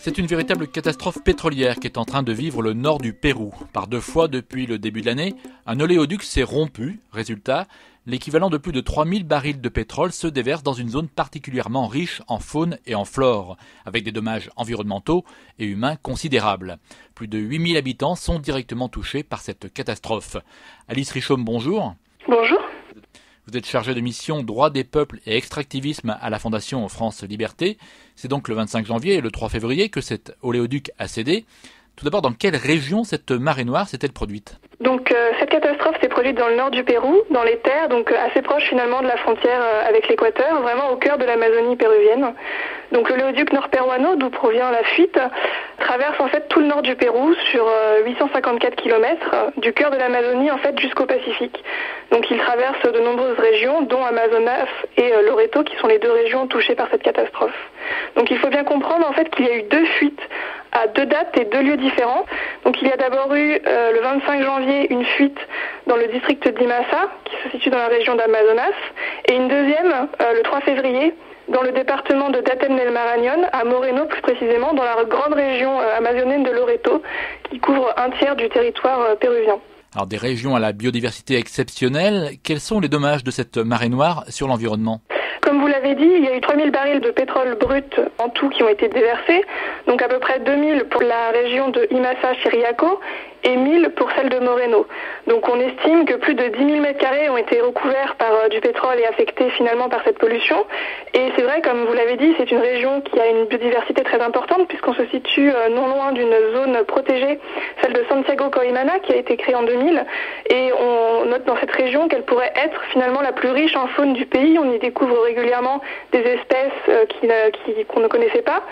C'est une véritable catastrophe pétrolière qu'est en train de vivre le nord du Pérou. Par 2 fois depuis le début de l'année, un oléoduc s'est rompu. Résultat, l'équivalent de plus de 3000 barils de pétrole se déverse dans une zone particulièrement riche en faune et en flore, avec des dommages environnementaux et humains considérables. Plus de 8000 habitants sont directement touchés par cette catastrophe. Alice Richaume, bonjour. Bonjour. Vous êtes chargée de mission droits des peuples et extractivisme à la Fondation France Liberté. C'est donc le 25 janvier et le 3 février que cet oléoduc a cédé. Tout d'abord, dans quelle région cette marée noire s'est-elle produite ? Donc cette catastrophe s'est produite dans le nord du Pérou, dans les terres, donc assez proche finalement de la frontière avec l'Équateur, vraiment au cœur de l'Amazonie péruvienne. Donc l'oléoduc nord-peruano, d'où provient la fuite, traverse en fait tout le nord du Pérou sur 854 km, du cœur de l'Amazonie en fait jusqu'au Pacifique. Donc il traverse de nombreuses régions, dont Amazonas et Loreto, qui sont les 2 régions touchées par cette catastrophe. Donc il faut bien comprendre en fait qu'il y a eu 2 fuites à 2 dates et 2 lieux différents. Donc il y a d'abord eu le 25 janvier une fuite dans le district d'Imassa, qui se situe dans la région d'Amazonas, et une deuxième le 3 février dans le département de Datem del Marañón, à Moreno plus précisément, dans la grande région amazonienne de Loreto, qui couvre 1/3 du territoire péruvien. Alors des régions à la biodiversité exceptionnelle, quels sont les dommages de cette marée noire sur l'environnement ? Comme vous l'avez dit, il y a eu 3000 barils de pétrole brut en tout qui ont été déversés, donc à peu près 2000 pour la région de Imassa-Chiriaco et 1000 pour celle de Moreno. Donc on estime que plus de 10 000 m² ont été recouverts par du pétrole et affectés finalement par cette pollution. Et c'est vrai, comme vous l'avez dit, c'est une région qui a une biodiversité très importante puisqu'on se situe non loin d'une zone protégée, celle de Santiago Coimana, qui a été créée en 2000. Et on note dans cette région qu'elle pourrait être finalement la plus riche en faune du pays. On y découvre régulièrement des espèces qu'on ne connaissait pas,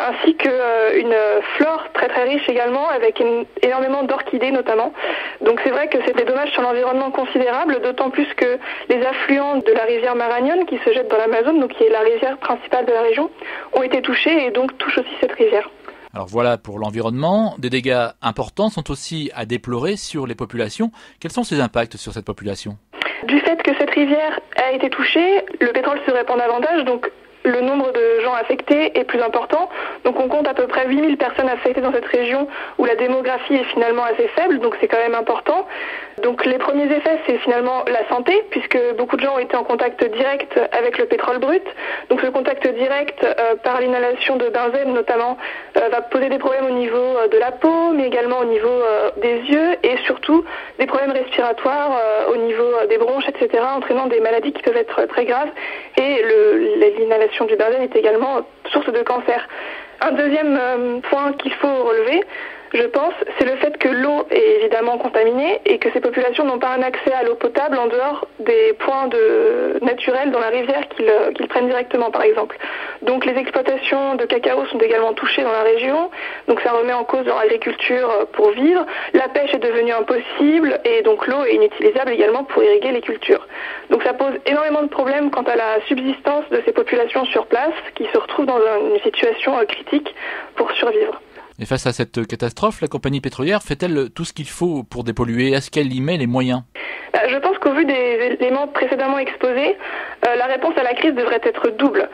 ainsi qu'une flore très très riche également, avec énormément d'orchidées notamment. Donc c'est vrai que c'est des dommages sur l'environnement considérables, d'autant plus que les affluents de la rivière Marañón, qui se jette dans l'Amazone, donc qui est la rivière principale de la région, ont été touchés et donc touchent aussi cette rivière. Alors voilà pour l'environnement. Des dégâts importants sont aussi à déplorer sur les populations. Quels sont ces impacts sur cette population ? Du fait que cette rivière a été touchée, le pétrole se répand davantage, donc le nombre de gens affectés est plus important. Donc on compte à peu près 8000 personnes affectées dans cette région où la démographie est finalement assez faible, donc c'est quand même important. Donc les premiers effets, c'est finalement la santé, puisque beaucoup de gens ont été en contact direct avec le pétrole brut. Donc ce contact direct par l'inhalation de benzène notamment va poser des problèmes au niveau de la peau, mais également au niveau des yeux et surtout des problèmes respiratoires au niveau des bronches, etc., entraînant des maladies qui peuvent être très graves. Et l'inhalation du benzène est également source de cancer. Un deuxième point qu'il faut relever, je pense, c'est le fait que l'eau est évidemment contaminée et que ces populations n'ont pas un accès à l'eau potable en dehors des points naturels dans la rivière qu'ils prennent directement, par exemple. Donc les exploitations de cacao sont également touchées dans la région, donc ça remet en cause leur agriculture pour vivre. La pêche est devenue impossible et donc l'eau est inutilisable également pour irriguer les cultures. Donc ça pose énormément de problèmes quant à la subsistance de ces populations sur place qui se retrouvent dans une situation critique pour survivre. Et face à cette catastrophe, la compagnie pétrolière fait-elle tout ce qu'il faut pour dépolluer ? Est-ce qu'elle y met les moyens ? Je pense qu'au vu des éléments précédemment exposés, la réponse à la crise devrait être double.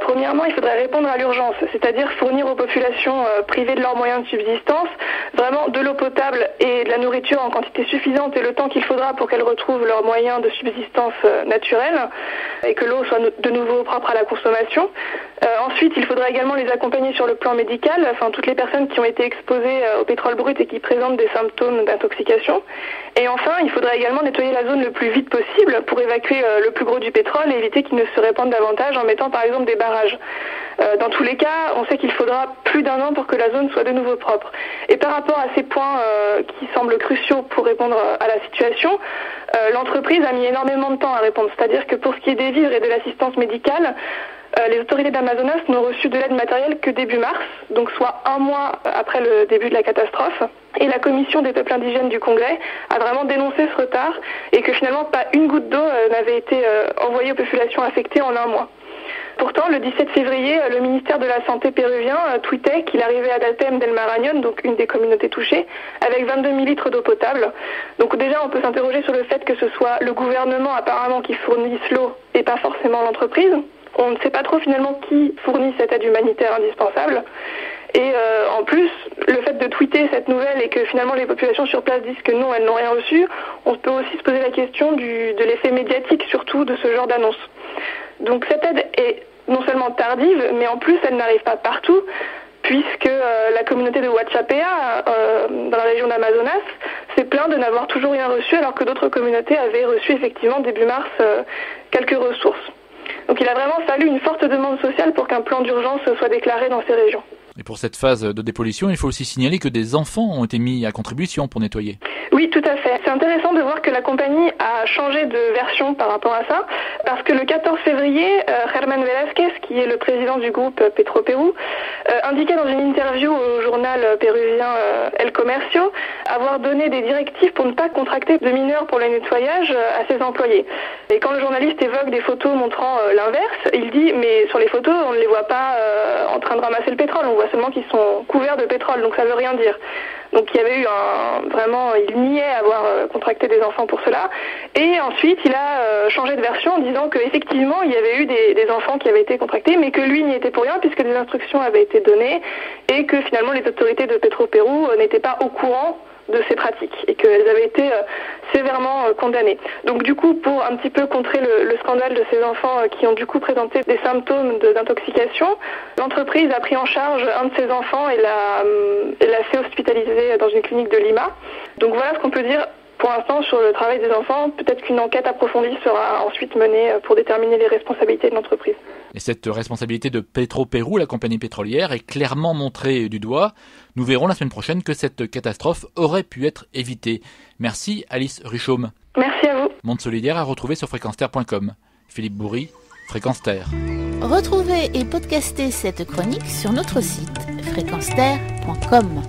Premièrement, il faudrait répondre à l'urgence, c'est-à-dire fournir aux populations privées de leurs moyens de subsistance vraiment de l'eau potable et de la nourriture en quantité suffisante et le temps qu'il faudra pour qu'elles retrouvent leurs moyens de subsistance naturelle et que l'eau soit de nouveau propre à la consommation. Ensuite, il faudrait également les accompagner sur le plan médical, enfin toutes les personnes qui ont été exposées au pétrole brut et qui présentent des symptômes d'intoxication. Et enfin, il faudrait également nettoyer la zone le plus vite possible pour évacuer le plus gros du pétrole et éviter qu'il ne se répande davantage en mettant par exemple des barrages. Dans tous les cas, on sait qu'il faudra plus d'1 an pour que la zone soit de nouveau propre. Et par rapport à ces points qui semblent cruciaux pour répondre à la situation, l'entreprise a mis énormément de temps à répondre. C'est-à-dire que pour ce qui est des vivres et de l'assistance médicale, les autorités d'Amazonas n'ont reçu de l'aide matérielle que début mars, donc soit 1 mois après le début de la catastrophe. Et la commission des peuples indigènes du Congrès a vraiment dénoncé ce retard et que finalement pas une goutte d'eau n'avait été envoyée aux populations affectées en 1 mois. Pourtant, le 17 février, le ministère de la Santé péruvien tweetait qu'il arrivait à Datem del Marañón, donc une des communautés touchées, avec 22 000 litres d'eau potable. Donc déjà, on peut s'interroger sur le fait que ce soit le gouvernement apparemment qui fournisse l'eau et pas forcément l'entreprise. On ne sait pas trop finalement qui fournit cette aide humanitaire indispensable. Et en plus, le fait de tweeter cette nouvelle et que finalement les populations sur place disent que non, elles n'ont rien reçu, on peut aussi se poser la question de l'effet médiatique surtout de ce genre d'annonce. Donc cette aide est non seulement tardive, mais en plus elle n'arrive pas partout, puisque la communauté de Huachapea, dans la région d'Amazonas, s'est plaint de n'avoir toujours rien reçu, alors que d'autres communautés avaient reçu effectivement début mars quelques ressources. Donc il a vraiment fallu une forte demande sociale pour qu'un plan d'urgence soit déclaré dans ces régions. Et pour cette phase de dépollution, il faut aussi signaler que des enfants ont été mis à contribution pour nettoyer. Oui, tout à fait. C'est intéressant de voir que la compagnie a changé de version par rapport à ça, parce que le 14 février, Germán Velázquez, qui est le président du groupe Petroperú, indiquait dans une interview au journal péruvien El Comercio avoir donné des directives pour ne pas contracter de mineurs pour le nettoyage à ses employés. Et quand le journaliste évoque des photos montrant l'inverse, il dit « mais sur les photos, on ne les voit pas en train de ramasser le pétrole, on voit seulement qu'ils sont couverts de pétrole, donc ça veut rien dire ». Donc il y avait eu il niait avoir contracté des enfants pour cela. Et ensuite, il a changé de version en disant qu'effectivement, il y avait eu des enfants qui avaient été contractés, mais que lui n'y était pour rien puisque des instructions avaient été données et que finalement les autorités de Petroperú n'étaient pas au courant de ces pratiques et qu'elles avaient été sévèrement condamnées. Donc du coup, pour un petit peu contrer le scandale de ces enfants qui ont du coup présenté des symptômes d'intoxication, l'entreprise a pris en charge un de ces enfants et l'a fait hospitaliser dans une clinique de Lima. Donc voilà ce qu'on peut dire pour l'instant sur le travail des enfants. Peut-être qu'une enquête approfondie sera ensuite menée pour déterminer les responsabilités de l'entreprise. Et cette responsabilité de Petroperú, la compagnie pétrolière, est clairement montrée du doigt. Nous verrons la semaine prochaine que cette catastrophe aurait pu être évitée. Merci Alice Ruchaume. Merci à vous. Monde solidaire à retrouver sur fréquenceterre.com. Philippe Bourri, Fréquence Terre. Retrouvez et podcastez cette chronique sur notre site fréquenceterre.com.